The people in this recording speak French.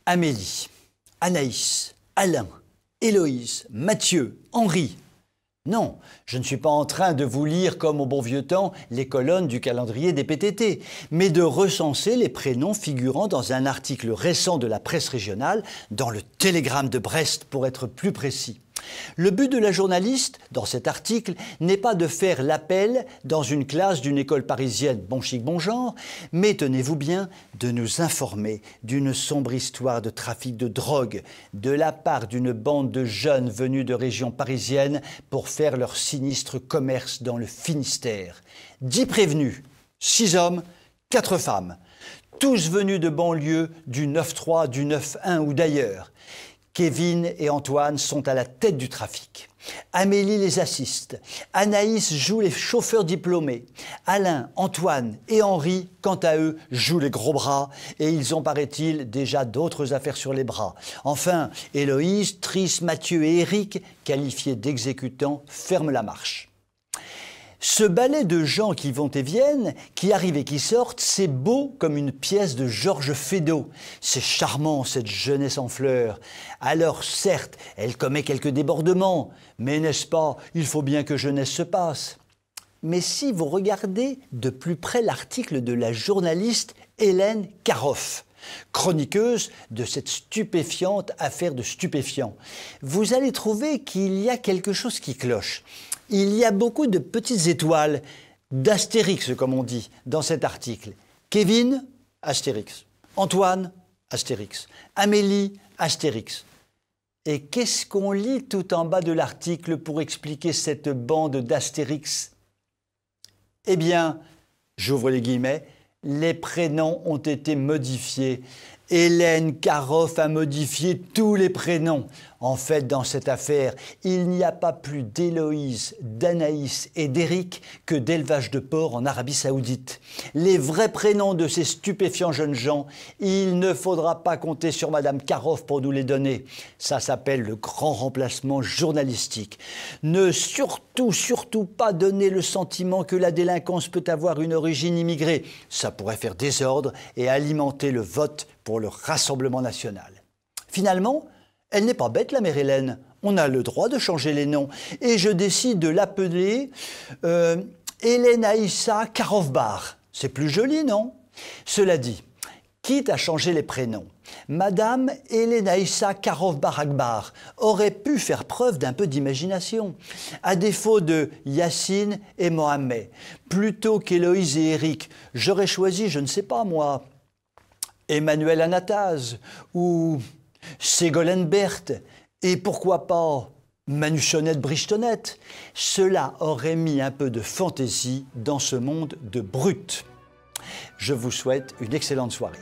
Amélie, Anaïs, Alain, Héloïse, Mathieu, Henri. Non, je ne suis pas en train de vous lire comme au bon vieux temps les colonnes du calendrier des PTT, mais de recenser les prénoms figurant dans un article récent de la presse régionale, dans le Télégramme de Brest pour être plus précis. Le but de la journaliste, dans cet article, n'est pas de faire l'appel dans une classe d'une école parisienne bon chic bon genre, mais tenez-vous bien, de nous informer d'une sombre histoire de trafic de drogue de la part d'une bande de jeunes venus de régions parisiennes pour faire leur sinistre commerce dans le Finistère. 10 prévenus, 6 hommes, 4 femmes, tous venus de banlieues du 9-3, du 9-1 ou d'ailleurs. Kevin et Antoine sont à la tête du trafic. Amélie les assiste. Anaïs joue les chauffeurs diplômés. Alain, Antoine et Henri, quant à eux, jouent les gros bras et ils ont, paraît-il, déjà d'autres affaires sur les bras. Enfin, Héloïse, Tris, Mathieu et Eric, qualifiés d'exécutants, ferment la marche. Ce ballet de gens qui vont et viennent, qui arrivent et qui sortent, c'est beau comme une pièce de Georges Feydeau. C'est charmant, cette jeunesse en fleurs. Alors, certes, elle commet quelques débordements, mais n'est-ce pas, il faut bien que jeunesse se passe. Mais si vous regardez de plus près l'article de la journaliste Hélène Karoff, chroniqueuse de cette stupéfiante affaire de stupéfiants, vous allez trouver qu'il y a quelque chose qui cloche. Il y a beaucoup de petites étoiles, d'astérix comme on dit, dans cet article. Kevin, astérix. Antoine, astérix. Amélie, astérix. Et qu'est-ce qu'on lit tout en bas de l'article pour expliquer cette bande d'astérix? Eh bien, j'ouvre les guillemets, les prénoms ont été modifiés. Hélène Karoff a modifié tous les prénoms. En fait, dans cette affaire, il n'y a pas plus d'Héloïse, d'Anaïs et d'Éric que d'élevage de porc en Arabie Saoudite. Les vrais prénoms de ces stupéfiants jeunes gens, il ne faudra pas compter sur Madame Karoff pour nous les donner. Ça s'appelle le grand remplacement journalistique. Ne surtout pas donner le sentiment que la délinquance peut avoir une origine immigrée. Ça pourrait faire désordre et alimenter le vote pour le Rassemblement national. Finalement, elle n'est pas bête, la mère Hélène. On a le droit de changer les noms. Et je décide de l'appeler Hélène Aïssa Karoff-Bar. C'est plus joli, non? Cela dit, quitte à changer les prénoms, Madame Hélène Aïssa Karoff-Bar Akbar aurait pu faire preuve d'un peu d'imagination. À défaut de Yacine et Mohamed, plutôt qu'Héloïse et Eric, j'aurais choisi, je ne sais pas moi, Emmanuel Anatase ou Ségolène Berthe et pourquoi pas Manuchonnette Brichetonnette. Cela aurait mis un peu de fantaisie dans ce monde de brutes. Je vous souhaite une excellente soirée.